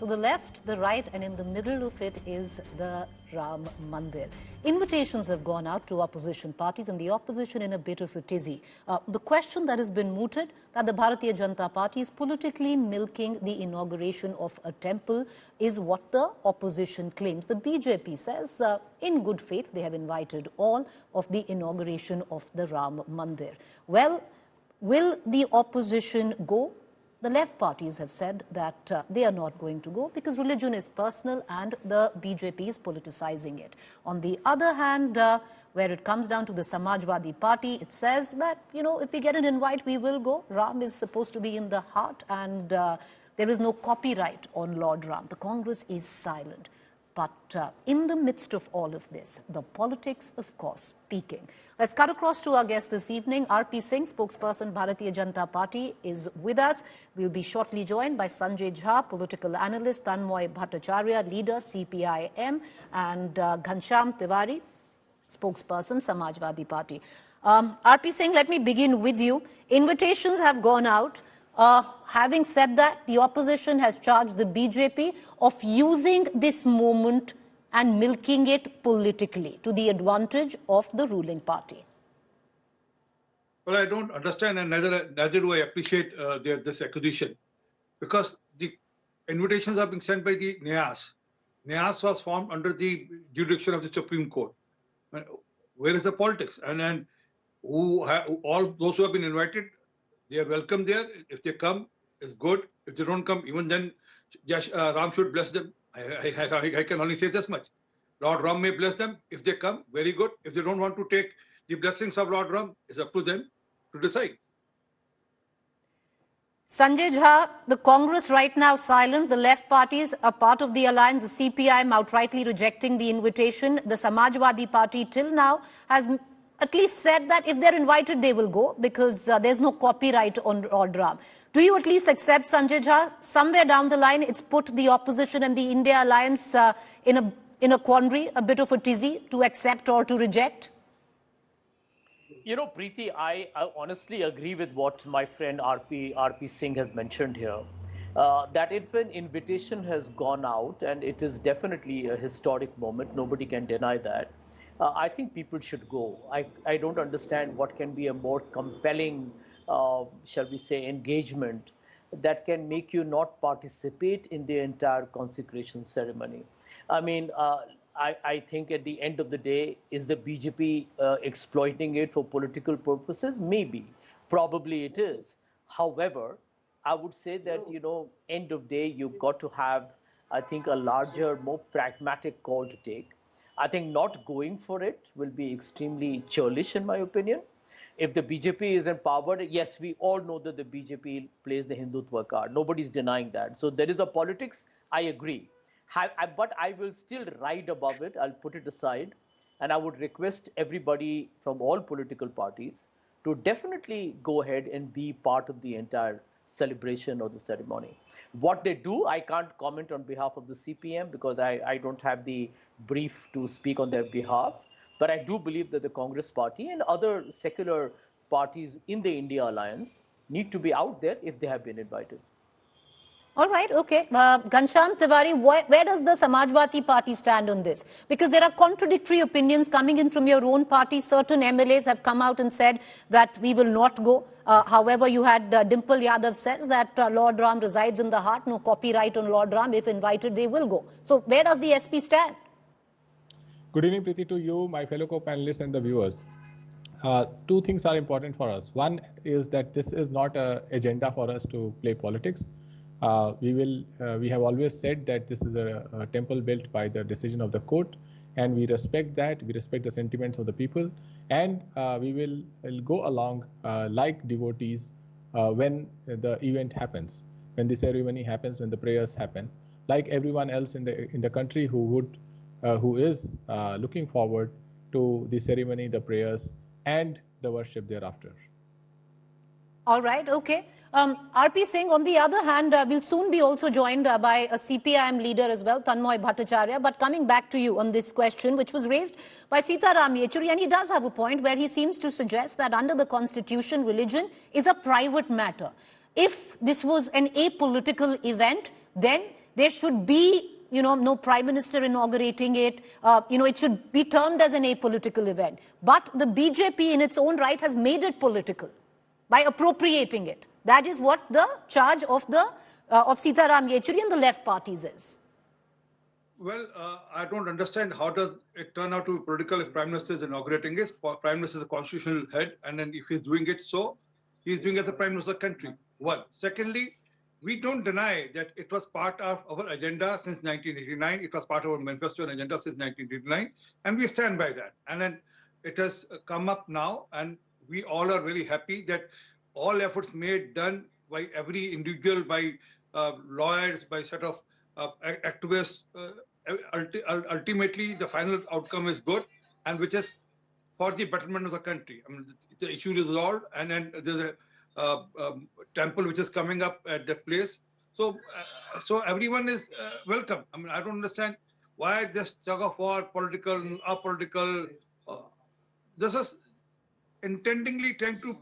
So the left, the right, and in the middle of it is the Ram Mandir. Invitations have gone out to opposition parties and the opposition in a bit of a tizzy. The question that has been mooted, that the Bharatiya Janata Party is politically milking the inauguration of a temple, is what the opposition claims. The BJP says, in good faith, they have invited all of the inauguration of the Ram Mandir. Well, will the opposition go? The left parties have said that they are not going to go because religion is personal and the BJP is politicizing it. On the other hand, where it comes down to the Samajwadi Party, it says that, if we get an invite, we will go. Ram is supposed to be in the heart and there is no copyright on Lord Ram. The Congress is silent. But in the midst of all of this, the politics, of course, peaking. Let's cut across to our guest this evening. RP Singh, spokesperson, Bharatiya Janata Party, is with us. We'll be shortly joined by Sanjay Jha, political analyst, Tanmoy Bhattacharya, leader, CPIM, and Ghanshyam Tiwari, spokesperson, Samajwadi Party. RP Singh, let me begin with you. Invitations have gone out. Having said that, the opposition has charged the BJP of using this moment and milking it politically to the advantage of the ruling party. Well, I don't understand and neither do I appreciate this accusation, because the invitations are being sent by the NIAS. NIAS was formed under the jurisdiction of the Supreme Court. Where is the politics? And all those who have been invited, they are welcome there. If they come, it's good. If they don't come, even then, Ram should bless them. I can only say this much. Lord Ram may bless them. If they come, very good. If they don't want to take the blessings of Lord Ram, it's up to them to decide. Sanjay Jha, the Congress right now silent. The left parties are part of the alliance. The CPIM outrightly rejecting the invitation. The Samajwadi Party till now has at least said that if they're invited, they will go because there's no copyright on Lord Ram. Do you at least accept, Sanjay Jha, somewhere down the line, it's put the opposition and the India alliance in a quandary, a bit of a tizzy to accept or to reject? Preeti, I honestly agree with what my friend RP Singh has mentioned here. That if an invitation has gone out, and it is definitely a historic moment, nobody can deny that. I think people should go. I don't understand what can be a more compelling, shall we say, engagement that can make you not participate in the entire consecration ceremony. I mean, I think at the end of the day, is the BJP exploiting it for political purposes? Maybe. Probably it is. However, I would say that, end of day, you've got to have, I think, a larger, more pragmatic call to take. I think not going for it will be extremely churlish, in my opinion. If the BJP is empowered, yes, we all know that the BJP plays the Hindutva card. Nobody's denying that. So there is a politics, I agree. But I will still ride above it. I'll put it aside. And I would request everybody from all political parties to definitely go ahead and be part of the entire celebration or the ceremony. What they do, I can't comment on behalf of the CPM because I don't have the brief to speak on their behalf. But I do believe that the Congress Party and other secular parties in the India Alliance need to be out there if they have been invited. All right, okay. Ghanshyam Tiwari, where does the Samajwadi Party stand on this? Because there are contradictory opinions coming in from your own party. Certain MLAs have come out and said that we will not go. However, you had Dimple Yadav says that Lord Ram resides in the heart, no copyright on Lord Ram. If invited, they will go. So where does the SP stand? Good evening, Preeti, to you, my fellow co-panelists and the viewers. Two things are important for us. One is that this is not an agenda for us to play politics. We have always said that this is a temple built by the decision of the court, and we respect that. We respect the sentiments of the people, and we will go along like devotees when the event happens, when the ceremony happens, when the prayers happen, like everyone else in the country who is looking forward to the ceremony, the prayers, and the worship thereafter. All right, okay. RP Singh, on the other hand, will soon be also joined by a CPIM leader as well, Tanmoy Bhattacharya. But coming back to you on this question, which was raised by Sitaram Yechury, and he does have a point where he seems to suggest that under the Constitution, religion is a private matter. If this was an apolitical event, then There should be, no prime minister inaugurating it. It should be termed as an apolitical event. But the BJP in its own right has made it political by appropriating it. That is what the charge of Sitaram Yechuri and the left parties is. Well, I don't understand how does it turn out to be political if Prime Minister is inaugurating it. Prime Minister is the constitutional head, and then if he's doing it so, he's doing it as the Prime Minister of the country. One. Secondly, we don't deny that it was part of our agenda since 1989. It was part of our manifesto and agenda since 1989, and we stand by that. And then it has come up now, and we all are very happy that all efforts done by every individual, by lawyers, by set of activists, ultimately the final outcome is good, and which is for the betterment of the country. I mean, the issue is resolved, and then there's a temple which is coming up at that place. So everyone is welcome. I mean, I don't understand why this tug of war, political, apolitical. This is intendingly trying to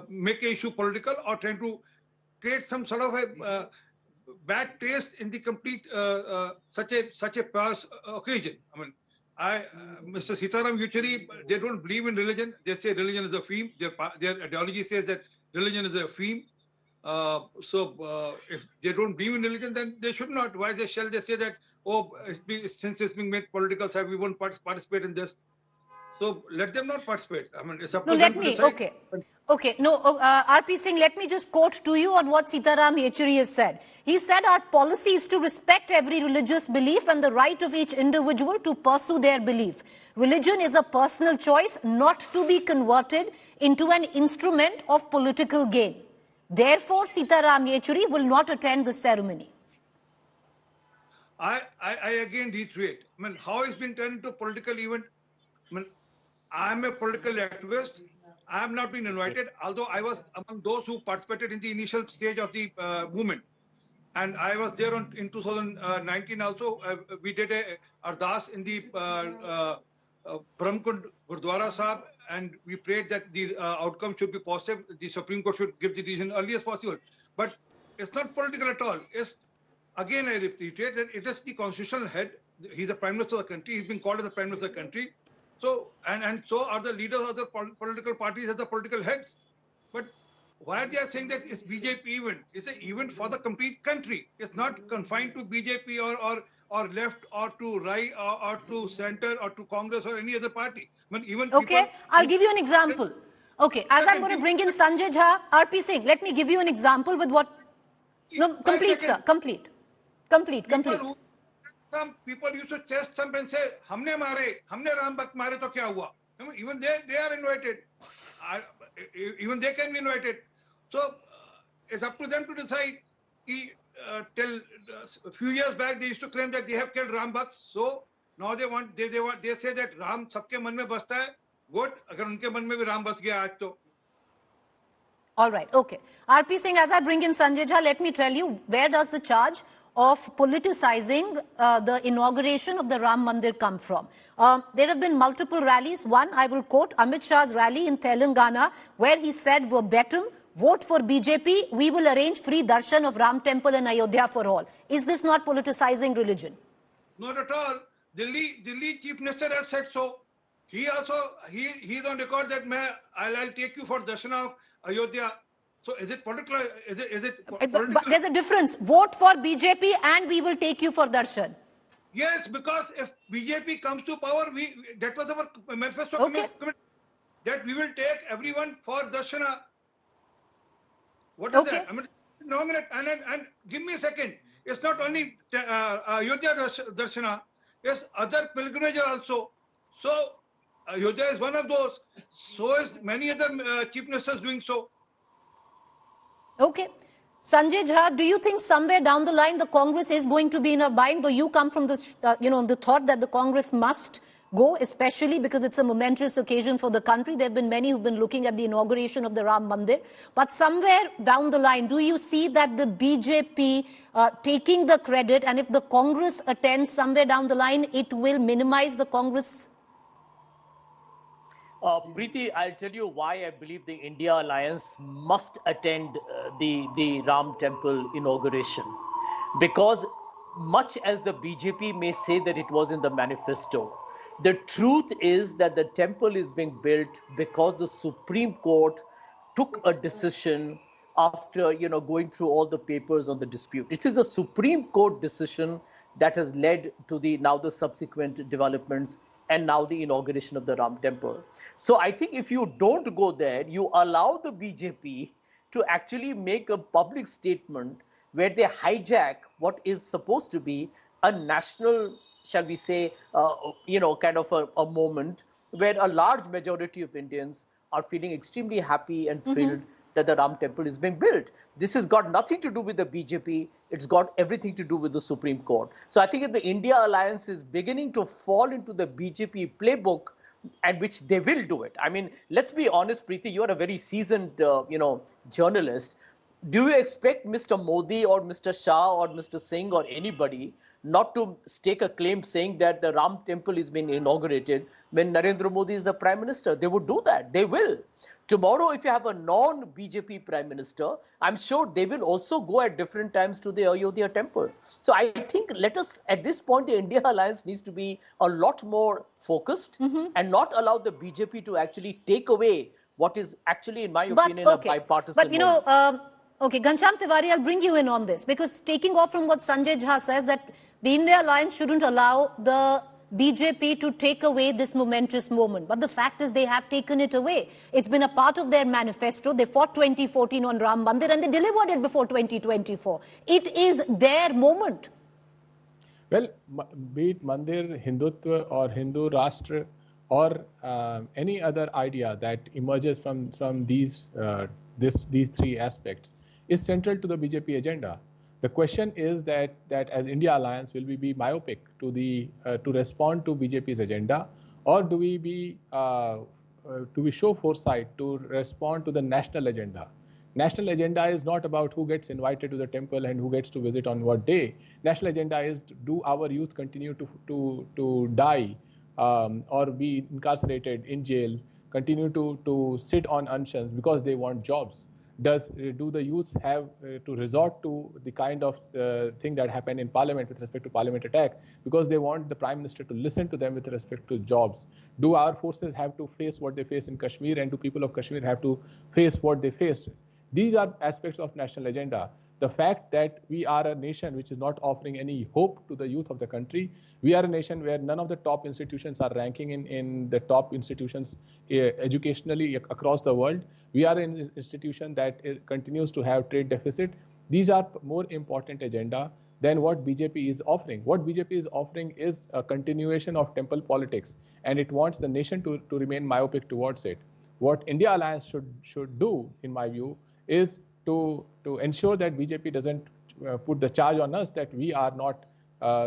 make an issue political or trying to create some sort of a bad taste in the complete such a past occasion. I mean, Mr. Sitaram Yechuri, they don't believe in religion. They say religion is a theme. Their ideology says that religion is a theme. So if they don't believe in religion, then they should not. Why shall they say that, since it's being made political, so we won't participate in this? So let them not participate. I mean, it's up to them to decide. Okay. No, RP Singh, let me just quote to you on what Sitaram Yechuri has said. He said, our policy is to respect every religious belief and the right of each individual to pursue their belief. Religion is a personal choice, not to be converted into an instrument of political gain. Therefore, Sitaram Yechuri will not attend the ceremony. I again reiterate, I mean, how it's been turned into a political event? I mean, I'm a political activist. I have not been invited, although I was among those who participated in the initial stage of the movement. And I was there in 2019 also. We did a ardas in the Brahmkund Gurdwara Sahib, and we prayed that the outcome should be positive. The Supreme Court should give the decision early as possible. But it's not political at all. It's, again, I repeat that it is the constitutional head. He's the Prime Minister of the country. He's been called as the Prime Minister of the country. So, and so are the leaders of the political parties as the political heads. But why they are saying that it's BJP event? It's an event for the complete country. It's not confined to BJP or left or to right or to center or to Congress or any other party. I mean, even okay, I'll give you an example. Okay, as I'm going to bring in Sanjay Jha, RP Singh, let me give you an example with what... No, complete, sir, complete. Some people used to chest thump and say, "Humne Ram Bhakt mare to kya hua?" I mean, even they are invited. Even they can be invited. So it's up to them to decide. Till a few years back, they used to claim that they have killed Ram Bhakt. So now they say that Ram sabke man mein basta hai. Good. Agar unke man mein bhi Ram bas gaya aaj to. All right. Okay. RP Singh, as I bring in Sanjay Jha, let me tell you, where does the charge of politicizing the inauguration of the Ram Mandir come from? There have been multiple rallies. One, I will quote Amit Shah's rally in Telangana, where he said verbatim, vote for BJP, we will arrange free darshan of Ram Temple in Ayodhya for all. Is this not politicizing religion? Not at all. Delhi Chief Minister has said so. He is on record that I'll take you for darshan of Ayodhya. So is it political? Is it political? But there's a difference. Vote for BJP and we will take you for darshan. Yes, because if BJP comes to power, that was our manifesto commitment, that we will take everyone for darshana. What is that? I mean, and give me a second. It's not only Ayodhya darshana. It's other pilgrimages also. So Ayodhya is one of those. So is many other chief ministers doing so. Okay. Sanjay Jha, do you think somewhere down the line the Congress is going to be in a bind, though you come from this, the thought that the Congress must go, especially because it's a momentous occasion for the country? There have been many who've been looking at the inauguration of the Ram Mandir. But somewhere down the line, do you see that the BJP taking the credit, and if the Congress attends somewhere down the line, it will minimize the Congress? Preeti, I'll tell you why I believe the India Alliance must attend the Ram Temple inauguration. Because much as the BJP may say that it was in the manifesto, the truth is that the temple is being built because the Supreme Court took a decision after going through all the papers on the dispute. It is a Supreme Court decision that has led to the subsequent developments and now the inauguration of the Ram temple. So I think if you don't go there, you allow the BJP to actually make a public statement where they hijack what is supposed to be a national, shall we say, kind of a moment where a large majority of Indians are feeling extremely happy and thrilled that the Ram temple is being built. This has got nothing to do with the BJP. It's got everything to do with the Supreme Court. So I think if the India alliance is beginning to fall into the BJP playbook, and which they will do it. I mean, let's be honest, Preeti, you are a very seasoned, journalist. Do you expect Mr. Modi or Mr. Shah or Mr. Singh or anybody not to stake a claim saying that the Ram temple is being inaugurated when Narendra Modi is the Prime Minister? They would do that. They will. Tomorrow, if you have a non-BJP Prime Minister, I'm sure they will also go at different times to the Ayodhya temple. So I think at this point, the India alliance needs to be a lot more focused and not allow the BJP to actually take away what is actually, in my opinion, a bipartisan moment. Okay, Ghanshyam Tiwari, I'll bring you in on this, because taking off from what Sanjay Jha says, that the India alliance shouldn't allow the BJP to take away this momentous moment. But the fact is they have taken it away. It's been a part of their manifesto. They fought 2014 on Ram Mandir and they delivered it before 2024. It is their moment. Well, be it Mandir, Hindutva or Hindu Rashtra or any other idea that emerges from these three aspects is central to the BJP agenda. The question is that as India Alliance, will we be myopic to respond to BJP's agenda, or do we show foresight to respond to the national agenda? National agenda is not about who gets invited to the temple and who gets to visit on what day. National agenda is, do our youth continue to die or be incarcerated in jail, continue to sit on unshans because they want jobs? Do the youths have to resort to the kind of thing that happened in Parliament with respect to Parliament attack because they want the Prime Minister to listen to them with respect to jobs? Do our forces have to face what they face in Kashmir, and do people of Kashmir have to face what they faced? These are aspects of national agenda. The fact that we are a nation which is not offering any hope to the youth of the country, we are a nation where none of the top institutions are ranking in the top institutions educationally across the world. We are an institution that continues to have trade deficit. These are more important agenda than what BJP is offering. What BJP is offering is a continuation of temple politics, and it wants the nation to remain myopic towards it. What India Alliance should do, in my view, is to ensure that BJP doesn't put the charge on us that we are not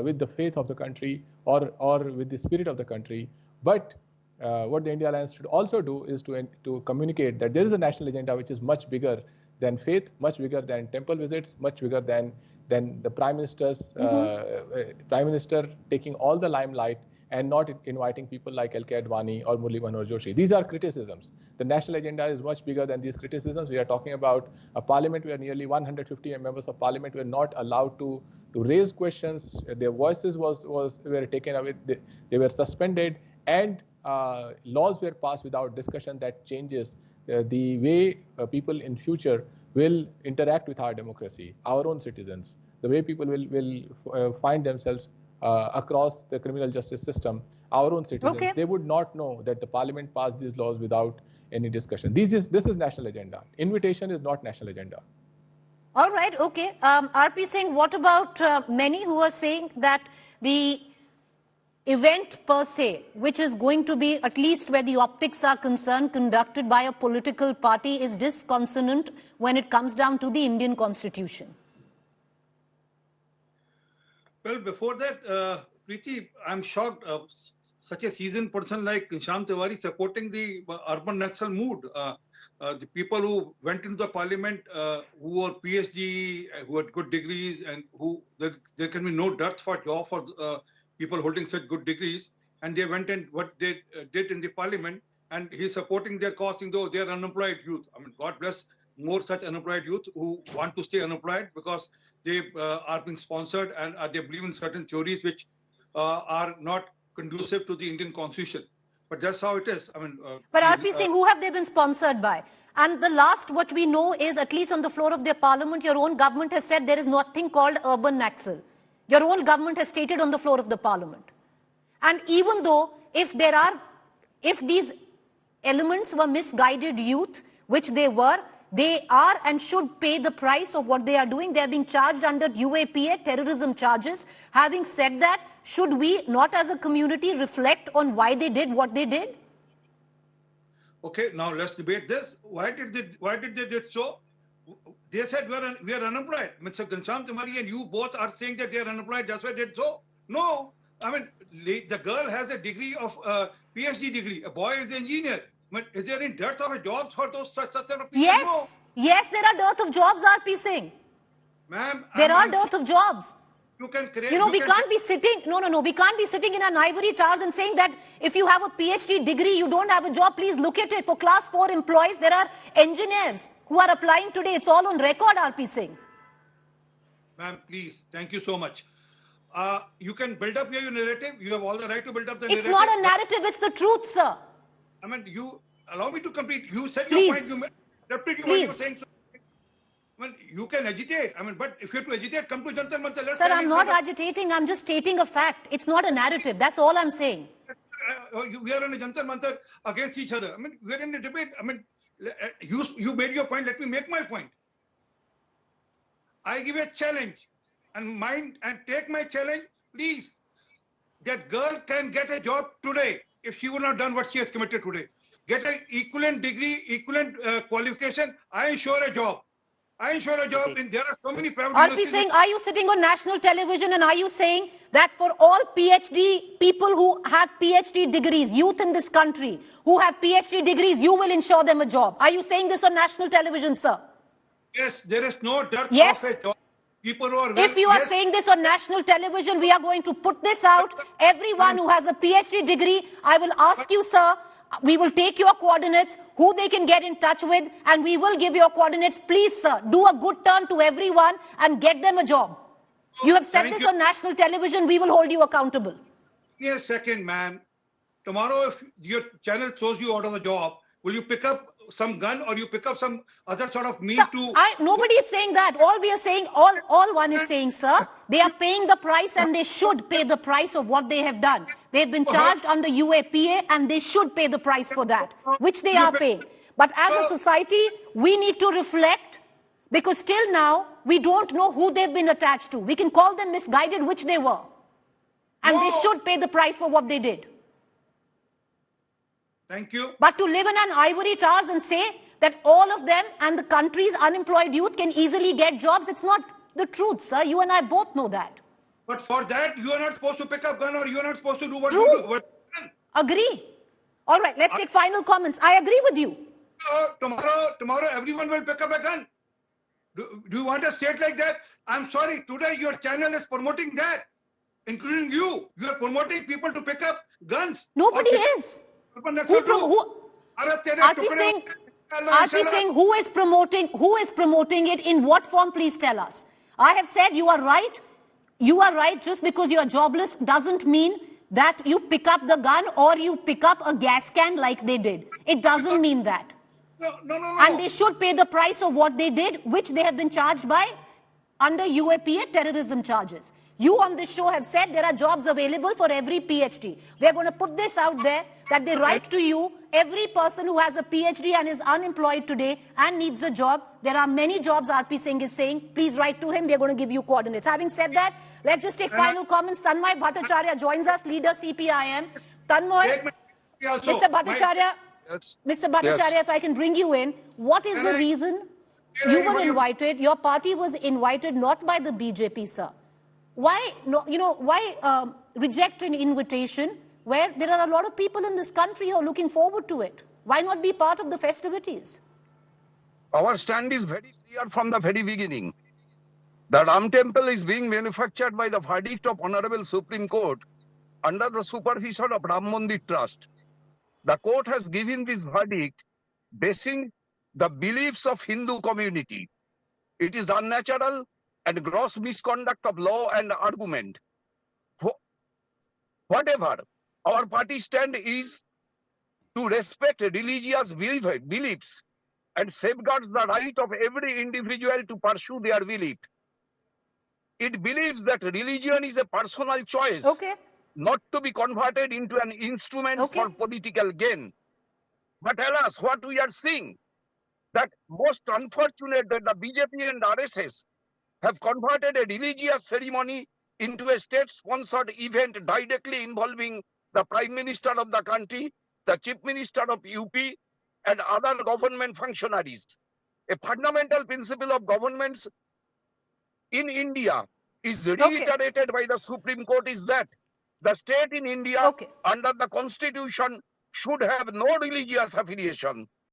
with the faith of the country or with the spirit of the country. But what the India Alliance should also do is to communicate that there is a national agenda which is much bigger than faith, much bigger than temple visits, much bigger than the Prime Minister's Prime Minister taking all the limelight and not inviting people like L.K. Advani or Murli Manohar Joshi. These are criticisms. The national agenda is much bigger than these criticisms. We are talking about a parliament where nearly 150 members of parliament were not allowed to raise questions. Their voices were taken away. They were suspended, and laws were passed without discussion that changes the way people in future will interact with our democracy, our own citizens, the way people will find themselves across the criminal justice system, our own citizens. Okay. They would not know that the parliament passed these laws without any discussion. This is national agenda. Invitation is not national agenda. All right, okay. RP Singh, what about many who are saying that the event per se, which is going to be, at least where the optics are concerned, conducted by a political party, is disconsonant when it comes down to the Indian Constitution? Well, before that, Preeti, I'm shocked. Such a seasoned person like Ghanshyam Tiwari supporting the urban Naxal mood. The people who went into the parliament, who were PhD, who had good degrees, and there can be no dearth for job for people holding such good degrees, and they went and what they did in the parliament, and he's supporting their cause, though they are unemployed youth. I mean, God bless more such unemployed youth who want to stay unemployed, because they are being sponsored and they believe in certain theories which are not conducive to the Indian constitution. But that's how it is. I mean, but RP Singh, who have they been sponsored by? And the last what we know is, at least on the floor of their parliament, your own government has said there is nothing called urban Naxal. Your own government has stated on the floor of the parliament. And even though if these elements were misguided youth, which they are and should pay the price of what they are doing. They are being charged under UAPA terrorism charges. Having said that, should we not as a community reflect on why they did what they did? Okay, now let's debate this. Why did they do so? They said we are unemployed. Mr. Ghanshyam Temari and you both are saying that they are unemployed. That's why they did so. No, I mean the girl has a degree of PhD degree. A boy is an engineer. But is there any dearth of jobs for those such of people? Yes, no. Yes, there are dearth of jobs, RP Singh. Ma'am, there are dearth of jobs. You can create. We can't be sitting. No. We can't be sitting in an ivory towers and saying that if you have a PhD degree, you don't have a job. Please look at it. For class 4 employees, there are engineers who are applying today. It's all on record, RP Singh. Ma'am, please. Thank you so much. You can build up your narrative. You have all the right to build up the narrative. It's not a narrative. It's the truth, sir. I mean, you allow me to complete. You said Please. your point. You interrupted you what you were saying. So, I mean, you can agitate. I mean, but if you have to agitate, come to Jantar Mantar. Sir, I'm not agitating. I'm just stating a fact. It's not a narrative. That's all I'm saying. We are on a Jantar Mantar against each other. I mean, we are in a debate. I mean, you made your point. Let me make my point. I give a challenge and take my challenge. Please, that girl can get a job today if she would not done what she has committed today. Get an equivalent degree, equivalent qualification. I ensure a job. And there are so many private RP Singh, are you sitting on national television and are you saying that for all PhD people who have PhD degrees, youth in this country who have PhD degrees, you will ensure them a job? Are you saying this on national television, sir? Yes, there is no dearth of a job. People who are if you are saying this on national television, we are going to put this out. Everyone who has a PhD degree, I will ask you, sir, we will take your coordinates, who they can get in touch with, and we will give your coordinates. Please, sir, do a good turn to everyone and get them a job. You have said this on national television. We will hold you accountable. Give me a second, ma'am. Tomorrow, if your channel throws you out of a job, will you pick up some gun or you pick up some other sort of mean to... Nobody is saying that. All we are saying, all one is saying, sir, they are paying the price and they should pay the price of what they have done. They've been charged under UAPA and they should pay the price for that, which they are paying. But as a society, we need to reflect, because till now, we don't know who they've been attached to. We can call them misguided, which they were. And they should pay the price for what they did. Thank you. But to live in an ivory towers and say that all of them and the country's unemployed youth can easily get jobs, it's not the truth, sir. You and I both know that. But for that, you are not supposed to pick up gun or you are not supposed to do what you do. Agree. All right, let's take final comments. I agree with you. Tomorrow, everyone will pick up a gun. Do you want a state like that? I'm sorry, today your channel is promoting that, including you. You are promoting people to pick up guns. Nobody is. RP Singh, who is promoting it? In what form? Please tell us. I have said you are right. You are right. Just because you are jobless doesn't mean that you pick up the gun or you pick up a gas can like they did. It doesn't mean that. No. And they should pay the price of what they did, which they have been charged by under UAPA terrorism charges. You on this show have said there are jobs available for every PhD. We are going to put this out there that they write to you, every person who has a PhD and is unemployed today and needs a job. There are many jobs, RP Singh is saying. Please write to him. We are going to give you coordinates. Having said that, let's just take final comments. Tanmoy Bhattacharya joins us, leader CPIM. Tanmoy, Mr. Bhattacharya, if I can bring you in, what is the reason you were invited? Your party was invited not by the BJP, sir. Why reject an invitation where there are a lot of people in this country who are looking forward to it? Why not be part of the festivities? Our stand is very clear from the very beginning. The Ram Temple is being manufactured by the verdict of Honorable Supreme Court under the supervision of Ram Mandir Trust. The court has given this verdict basing the beliefs of Hindu community. It is unnatural and gross misconduct of law and argument. Whatever, our party stand is to respect religious beliefs and safeguards the right of every individual to pursue their belief. It believes that religion is a personal choice, Okay. not to be converted into an instrument for political gain. But alas, what we are seeing, that most unfortunate that the BJP and RSS have converted a religious ceremony into a state-sponsored event directly involving the Prime Minister of the country, the Chief Minister of UP, and other government functionaries. A fundamental principle of governments in India is reiterated by the Supreme Court is that the state in India under the Constitution should have no religious affiliation.